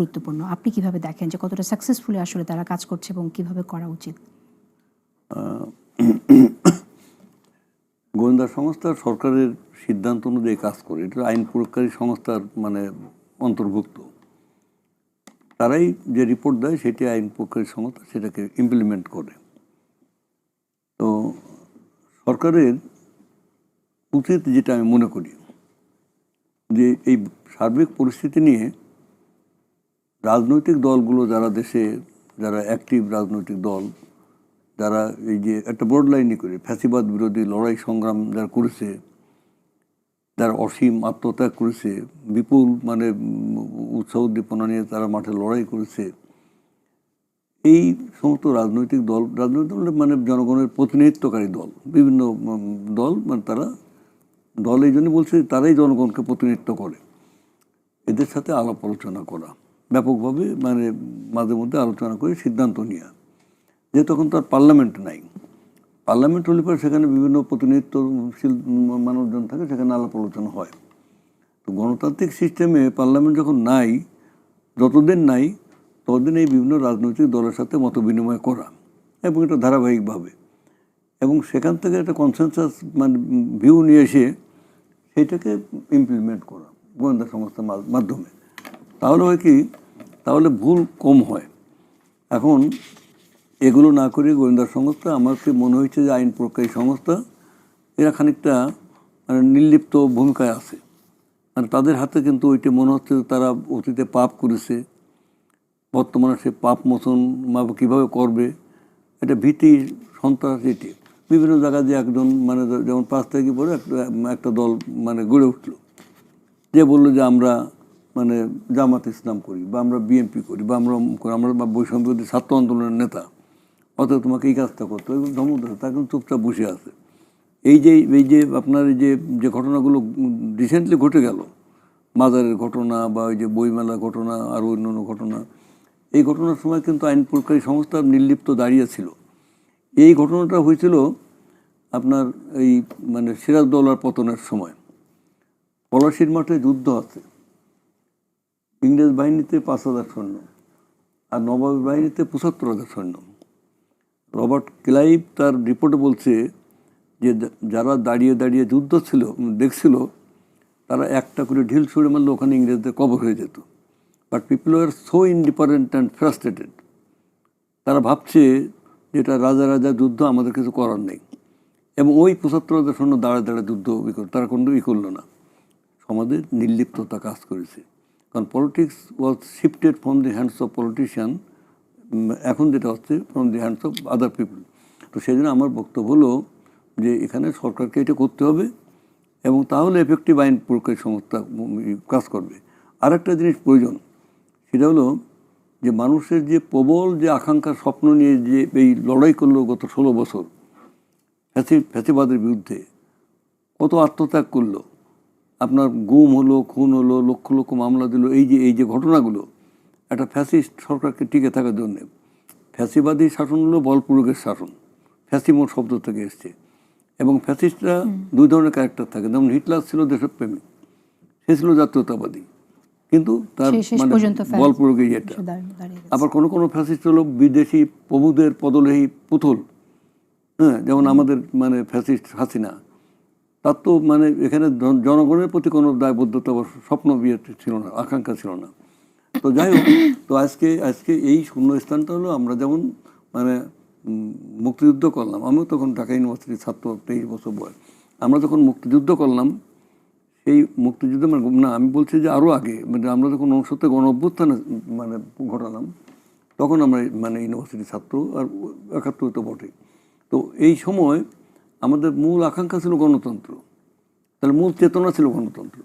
গুরুত্বপূর্ণ। আপনি কিভাবে দেখেন যে কতটা সাকসেসফুলি আসলে তারা কাজ করছে এবং কিভাবে করা উচিত? গোয়েন্দা সংস্থা সরকারের সিদ্ধান্ত অনুযায়ী কাজ করে, এটা আইন প্রয়োগকারী সংস্থার মানে অন্তর্ভুক্ত। তারাই যে রিপোর্ট দেয় সেটি আইন প্রয়োগকারী সংস্থা সেটাকে ইমপ্লিমেন্ট করে। তো সরকারের উচিত, যেটা আমি মনে করি, যে এই সার্বিক পরিস্থিতি নিয়ে রাজনৈতিক দলগুলো, যারা দেশে যারা অ্যাক্টিভ রাজনৈতিক দল, যারা এই যে একটা ব্রড লাইনই করে ফ্যাসিবাদ বিরোধী লড়াই সংগ্রাম যারা করেছে, যারা অসীম আত্মত্যাগ করেছে, বিপুল মানে উৎসাহ উদ্দীপনা নিয়ে তারা মাঠে লড়াই করেছে, এই সমস্ত রাজনৈতিক দল মানে জনগণের প্রতিনিধিত্বকারী দল, বিভিন্ন দল, মানে তারা দল এই জন্য বলছে তারাই জনগণকে প্রতিনিধিত্ব করে, এদের সাথে আলাপ আলোচনা করা ব্যাপকভাবে, মানে মাঝে মধ্যে আলোচনা করে সিদ্ধান্ত নেওয়া। যে তখন তার পার্লামেন্ট নাই, পার্লামেন্ট হলে পরে সেখানে বিভিন্ন প্রতিনিধিত্বশীল মানুষজন থাকে, সেখানে আলাপ আলোচনা হয়। তো গণতান্ত্রিক সিস্টেমে পার্লামেন্ট যখন নাই, যতদিন নাই ততদিন এই বিভিন্ন রাজনৈতিক দলের সাথে মত বিনিময় করা এবং এটা ধারাবাহিকভাবে, এবং সেখান থেকে একটা কনসেনসাস মানে ভিউ নিয়ে এসে সেইটাকে ইমপ্লিমেন্ট করা গোয়েন্দা সংস্থার মাধ্যমে। তাহলে হয় কি, তাহলে ভুল কম হয়। এখন এগুলো না করে গোয়েন্দা সংস্থা, আমাকে মনে হয়েছে যে আইন প্রয়োগকারী সংস্থা এরা খানিকটা মানে নির্লিপ্ত ভূমিকায় আছে। মানে তাদের হাতে কিন্তু ওইটা মনে হচ্ছে তারা অতীতে পাপ করেছে, বর্তমানে সে পাপ মোচন কীভাবে করবে, এটা ভীতি সন্ত্রাস, এটি বিভিন্ন জায়গায় যে একজন মানে যেমন 5 তারিখে পরে একটা দল মানে গড়ে উঠলো, যে বললো যে আমরা মানে জামাত ইসলাম করি, বা আমরা বিএনপি করি, বা আমরা বৈষম্যবিরোধী ছাত্র আন্দোলনের নেতা, অথবা তোমাকে এই কাজটা করতে হবে, ধমক দেয়, তা কিন্তু চুপচাপ বসে আছে। এই যে আপনার এই যে ঘটনাগুলো রিসেন্টলি ঘটে গেল, মাজারের ঘটনা বা ওই যে বইমেলার ঘটনা আর অন্যান্য ঘটনা, এই ঘটনার সময় কিন্তু আইন প্রয়োগকারী সংস্থা নির্লিপ্ত দাঁড়িয়ে ছিল। এই ঘটনাটা হয়েছিল আপনার এই মানে সিরাজদৌলার পতনের সময়। পলাশীর মাঠে যুদ্ধ আছে, ইংরেজ বাহিনীতে 5,000 সৈন্য আর নবাব বাহিনীতে 75,000 সৈন্য। রবার্ট ক্লাইভ তার রিপোর্টে বলছে যে যারা দাঁড়িয়ে দাঁড়িয়ে যুদ্ধ দেখছিল, তারা একটা করে ঢিল ছুঁড়ে মারলে ওখানে ইংরেজদের কবর হয়ে যেত। But people are so indifferent and frustrated, তারা ভাবছে যেটা রাজা যুদ্ধ, আমাদের কিছু করার নেই। এবং ওই 75,000 সৈন্য দাঁড়ায় দাঁড়ায় যুদ্ধ তারা কোনো করলো না। সমাজের নির্লিপ্ততা কাজ করেছে, কারণ politics was shifted from the hands of politician, এখন যেটা হচ্ছে from the hands of other people. তো সেই জন্য আমার বক্তব্য হলো যে এখানে সরকারকে এটা করতে হবে, এবং তাহলে এফেক্টিভ আইন প্রয়োগকারী সংস্থা কাজ করবে। আরেকটা জিনিস প্রয়োজন, সেটা হলো যে মানুষের যে প্রবল যে আকাঙ্ক্ষা স্বপ্ন নিয়ে যে এই লড়াই করলো গত 16 বছর ফ্যাসিবাদের বিরুদ্ধে, কত আত্মত্যাগ করলো, আপনার গুম হলো, খুন হলো, লক্ষ লক্ষ মামলা দিল, এই যে ঘটনাগুলো একটা ফ্যাসিস্ট সরকারকে টিকে থাকার জন্য। ফ্যাসিবাদী শাসন হলো বল প্রয়োগের শাসন, ফ্যাসিমো শব্দ থেকে এসছে। এবং ফ্যাসিস্টরা 2 ধরনের ক্যারেক্টার থাকে, যেমন হিটলার ছিল দেশপ্রেমী, সে ছিল জাতীয়তাবাদী, কিন্তু তার মানে বল প্রয়োগে এটা। আবার কোনো ফ্যাসিস্ট হলো বিদেশি প্রভুদের পদলেহী পুতুল, হ্যাঁ, যেমন আমাদের মানে ফ্যাসিস্ট হাসিনা, তার তো মানে এখানে জনগণের প্রতি কোনো দায়বদ্ধতা বা স্বপ্ন ছিল না, আকাঙ্ক্ষা ছিল না। তো যাই হোক, তো আজকে এই শূন্যস্থানটা হলো, আমরা যেমন মানে মুক্তিযুদ্ধ করলাম, আমিও তখন ঢাকা ইউনিভার্সিটির ছাত্র, 23 বছর বয়স, আমরা যখন মুক্তিযুদ্ধ করলাম, সেই মুক্তিযুদ্ধ মানে না, আমি বলছি যে আরও আগে, মানে আমরা যখন 69 গণ অভ্যুত্থানে মানে ঘটালাম, তখন আমরা মানে ইউনিভার্সিটির ছাত্র, আর 71 তো বটে। তো এই সময় আমাদের মূল আকাঙ্ক্ষা ছিল গণতন্ত্র, তাহলে মূল চেতনা ছিল গণতন্ত্র।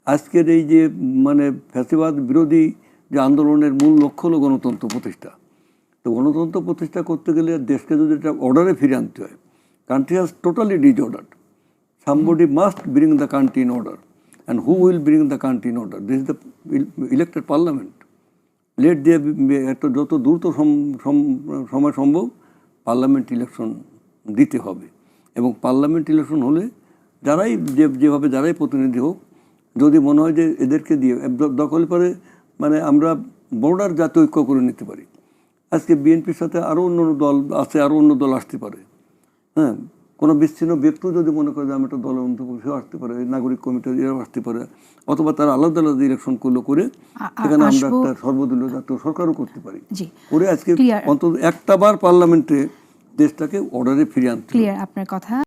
আজকের এই যে মানে ফ্যাসিবাদ বিরোধী যে আন্দোলনের মূল লক্ষ্য হলো গণতন্ত্র প্রতিষ্ঠা। তো গণতন্ত্র প্রতিষ্ঠা করতে গেলে দেশকে যদি একটা অর্ডারে ফিরে আনতে হয়, country has totally disordered, somebody must bring the country in order, and who will bring the country in order? This is the elected parliament. Let there be একটা যত দ্রুত সময় সম্ভব পার্লামেন্ট ইলেকশন দিতে হবে, এবং পার্লামেন্ট ইলেকশন হলে যেভাবে যারাই প্রতিনিধি হোক, যদি মনে হয় যে এদেরকে দিয়ে দখল করে মানে আমরা বর্ডার জাতীয় ঐক্য করে নিতে পারি। আজকে বিএনপির সাথে আরও অন্য দল আছে, আরও অন্য দল আসতে পারে। হ্যাঁ, কোনো বিচ্ছিন্ন ব্যক্তি যদি মনে করে যে আমি একটা দলের অন্তর্ভুক্ত, সেও আসতে পারে, নাগরিক কমিটি এরাও আসতে পারে, অথবা তারা আলাদা আলাদা ইলেকশন করলো করে সেখানে আমরা একটা সর্বদলীয় জাতীয় সরকারও করতে পারি। করে আজকে অন্তত একটা বার পার্লামেন্টে দেশটাকে অর্ডারে ফিরিয়ে আনতে। ক্লিয়ার আপনার কথা।